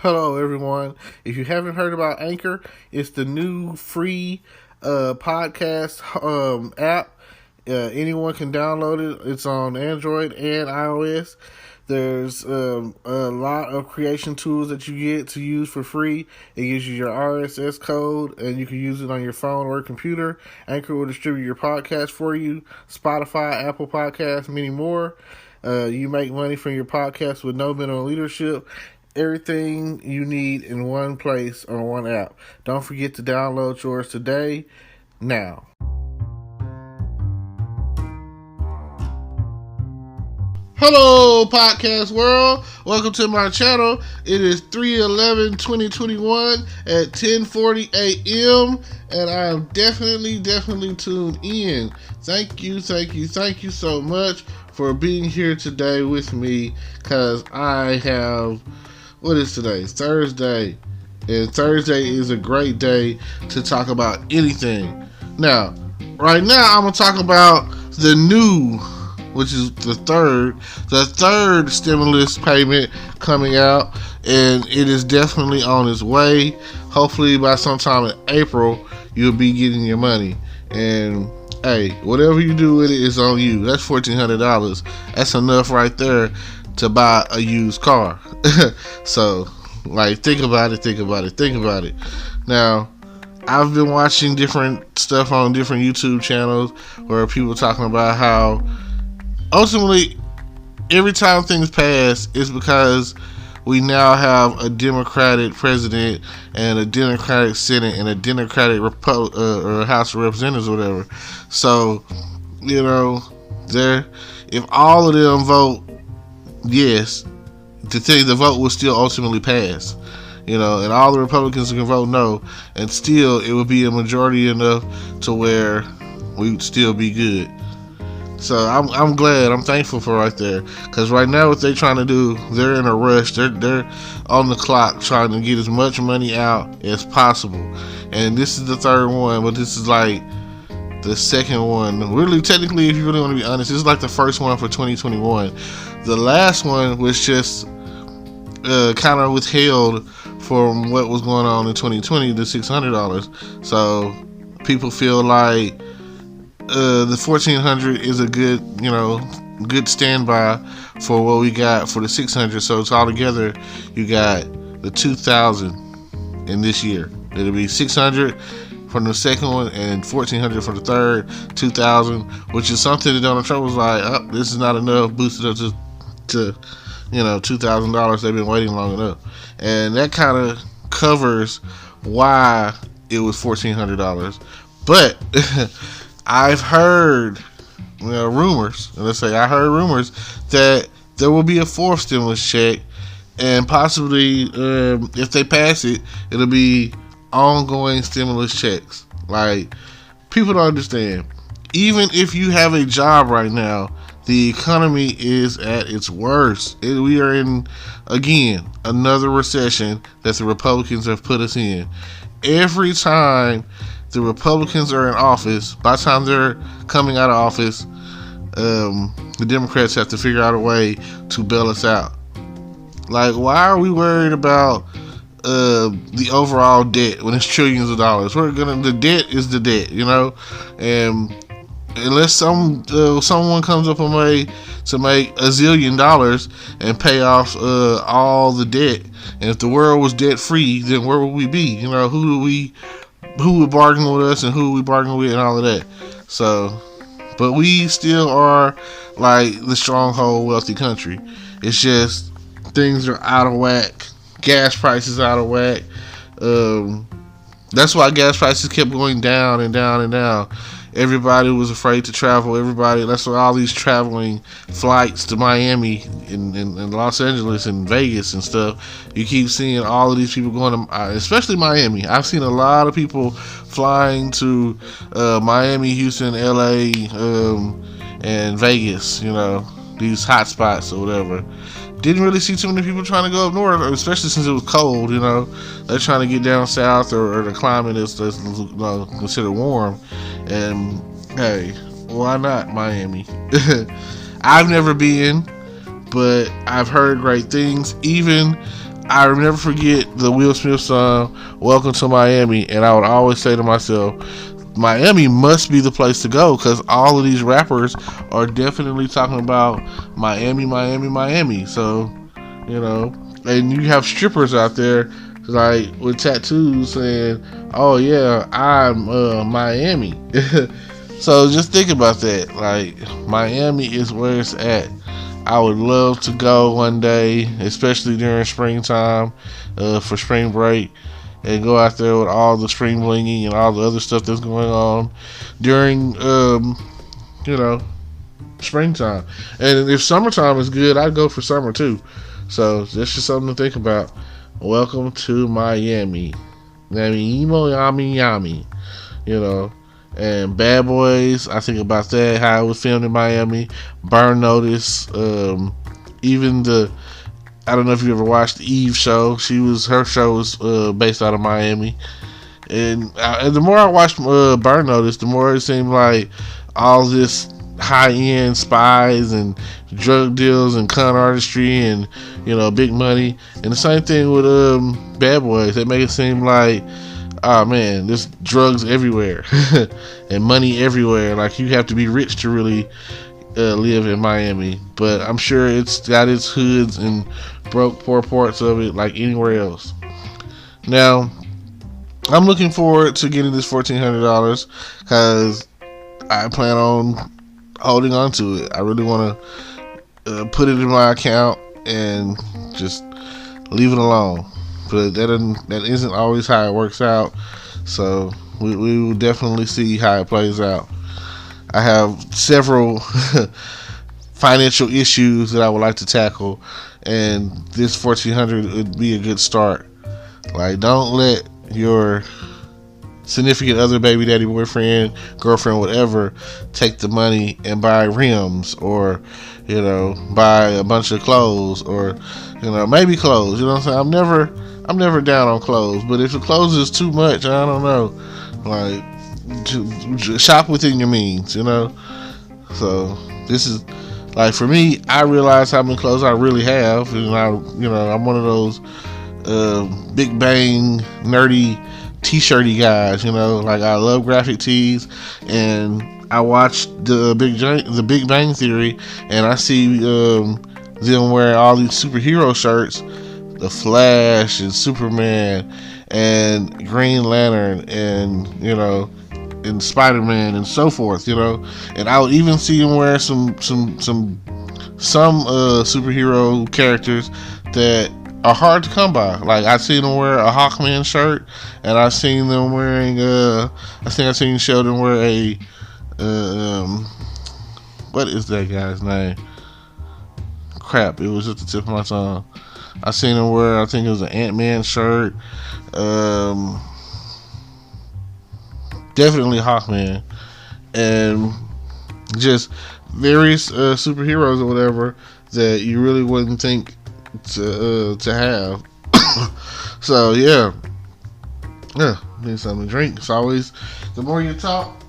Hello, everyone. If you haven't heard about Anchor, it's the new free podcast app. Anyone can download it. It's on Android and iOS. There's a lot of creation tools that you get to use for free. It gives you your RSS code, and you can use it on your phone or computer. Anchor will distribute your podcast for you. Spotify, Apple Podcasts, many more. You make money from your podcast with no minimum leadership. Everything you need in one place on one app. Don't forget to download yours today, now. Hello, podcast world. Welcome to my channel. It is 3/11/2021 at 10:40 a.m. and I am definitely tuned in. Thank you so much for being here today with me, because I have... What is today? Thursday. And Thursday is a great day to talk about anything. Now, right now, I'm going to talk about the new, which is the third stimulus payment coming out. And it is definitely on its way. Hopefully, by sometime in April, you'll be getting your money. And hey, whatever you do with it is on you. That's $1,400. That's enough right there to buy a used car. So, think about it. Now, I've been watching different stuff on different YouTube channels where people talking about how ultimately every time things pass, it's because we now have a Democratic president and a Democratic Senate and a Democratic or House of Representatives or whatever. So, if all of them vote yes, the vote will still ultimately pass, and all the Republicans can vote no, and still it would be a majority enough to where we'd still be good. So I'm glad, I'm thankful for right there, because right now what they're trying to do, they're in a rush. They're on the clock trying to get as much money out as possible, and this is the third one, but this is like the second one. Really, technically, if you really want to be honest, this is like the first one for 2021. The last one was just kind of withheld from what was going on in 2020, the $600. So people feel like the $1,400 is a good standby for what we got for the $600. So it's all together, you got the $2,000 in this year. It'll be $600 for the second one and $1,400 for the third, $2,000, which is something that Donald Trump was like, oh, this is not enough, boosted up to $2,000. They've been waiting long enough, and that kind of covers why it was $1,400. But I've heard rumors, and I heard rumors that there will be a fourth stimulus check, and possibly if they pass it, it'll be ongoing stimulus checks. Like, people don't understand. Even if you have a job right now, the economy is at its worst. We are in, again, another recession that the Republicans have put us in. Every time the Republicans are in office, by the time they're coming out of office, the Democrats have to figure out a way to bail us out. Like, why are we worried about the overall debt when it's trillions of dollars? The debt is the debt, and unless someone comes up with a way to make $1 zillion and pay off all the debt, and if the world was debt free, then where would we be? Who would bargain with us and who we bargain with and all of that. So, but we still are like the stronghold wealthy country. It's just things are out of whack. Gas prices out of whack. That's why gas prices kept going down and down and down. Everybody was afraid to travel. That's why all these traveling flights to Miami and Los Angeles and Vegas and stuff. You keep seeing all of these people going to, especially Miami. I've seen a lot of people flying to Miami, Houston, LA, and Vegas. These hot spots or whatever. Didn't really see too many people trying to go up north, especially since it was cold. They're trying to get down south, or the climate is considered warm. And hey, why not Miami? I've never been, but I've heard great things. Even I never forget the Will Smith song "Welcome to Miami," and I would always say to myself, Miami must be the place to go because all of these rappers are definitely talking about Miami, Miami, Miami. So, you know, and you have strippers out there like with tattoos saying, "Oh yeah, I'm Miami." So just think about that. Like Miami is where it's at. I would love to go one day, especially during springtime, for spring break, and go out there with all the spring blinging and all the other stuff that's going on during, you know, springtime. And if summertime is good, I'd go for summer too. So that's just something to think about. Welcome to Miami. Yami, yami, yami. You know. And Bad Boys, I think about that, how it was filmed in Miami. Burn Notice, even I don't know if you ever watched the Eve show. Her show was based out of Miami. And the more I watched Burn Notice, the more it seemed like all this high-end spies and drug deals and con artistry and, you know, big money. And the same thing with Bad Boys. They make it seem like, oh man, there's drugs everywhere and money everywhere. Like you have to be rich to really live in Miami. But I'm sure it's got its hoods and broke poor parts of it like anywhere else. Now, I'm looking forward to getting this $1,400 because I plan on holding on to it. I really want to put it in my account and just leave it alone. But that isn't always how it works out. So we will definitely see how it plays out. I have several financial issues that I would like to tackle, and this $1,400 would be a good start. Like, don't let your significant other, baby daddy, boyfriend, girlfriend, whatever, take the money and buy rims or, you know, buy a bunch of clothes or, you know, maybe clothes. You know what I'm saying? I'm never down on clothes, but if the clothes is too much, I don't know. Like, to shop within your means, you know. So this is like, for me, I realize how many clothes I really have, and I'm one of those big bang nerdy t-shirty guys, you know. Like, I love graphic tees, and I watch the Big Bang Theory, and I see them wearing all these superhero shirts, the Flash and Superman and Green Lantern and, you know, and Spider-Man and so forth, you know. And I would even see them wear some superhero characters that are hard to come by. Like, I've seen them wear a Hawkman shirt, and I've seen them wearing I think I've seen Sheldon wear a what is that guy's name? Crap, it was at the tip of my tongue. I seen him wear, I think it was an Ant-Man shirt. Definitely Hawkman. And just various superheroes or whatever that you really wouldn't think to have. So yeah, need something to drink. It's always, the more you talk,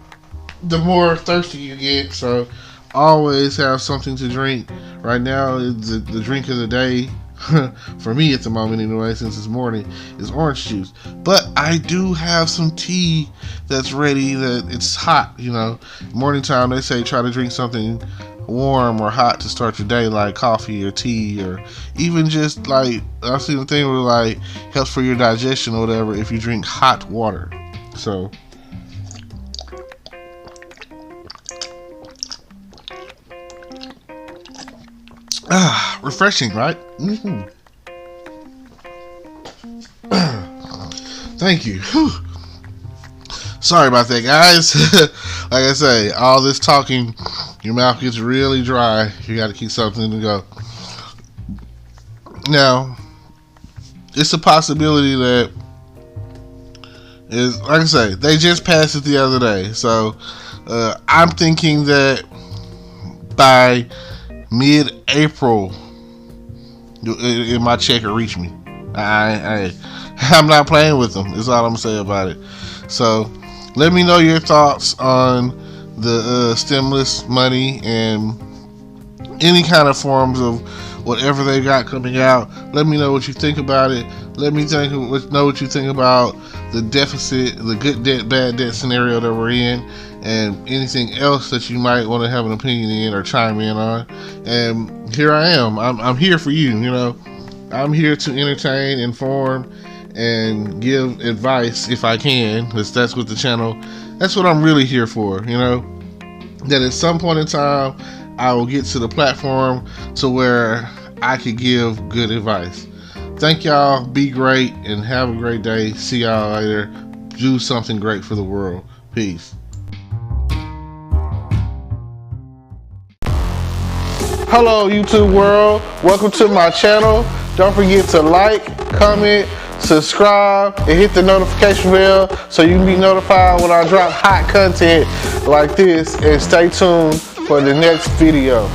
the more thirsty you get. So always have something to drink. Right now, the drink of the day for me at the moment anyway, since it's morning, is orange juice. But I do have some tea that's ready, that it's hot, you know. Morning time, they say try to drink something warm or hot to start your day, like coffee or tea, or even just like, I've seen a thing where like helps for your digestion or whatever if you drink hot water. So refreshing, right? Mm-hmm. Thank you. Whew. Sorry about that, guys. Like I say, all this talking, your mouth gets really dry. You got to keep something to go. Now, it's a possibility that is, like I say, they just passed it the other day. So I'm thinking that by mid-April, my check will reach me. I'm not playing with them. That's all I'm gonna say about it. So let me know your thoughts on the stimulus money and any kind of forms of whatever they got coming out. Let me know what you think about it. Let me know what you think about the deficit, the good debt, bad debt scenario that we're in, and anything else that you might want to have an opinion in or chime in on. And here I am. I'm here for you. You know, I'm here to entertain, inform, and give advice if I can, because that's what the channel. That's what I'm really here for. You know, that at some point in time I will get to the platform to where I could give good advice. Thank y'all. Be great and have a great day. See y'all later. Do something great for the world. Peace. Hello, YouTube world. Welcome to my channel. Don't forget to like, comment, subscribe, and hit the notification bell so you can be notified when I drop hot content like this, and stay tuned for the next video.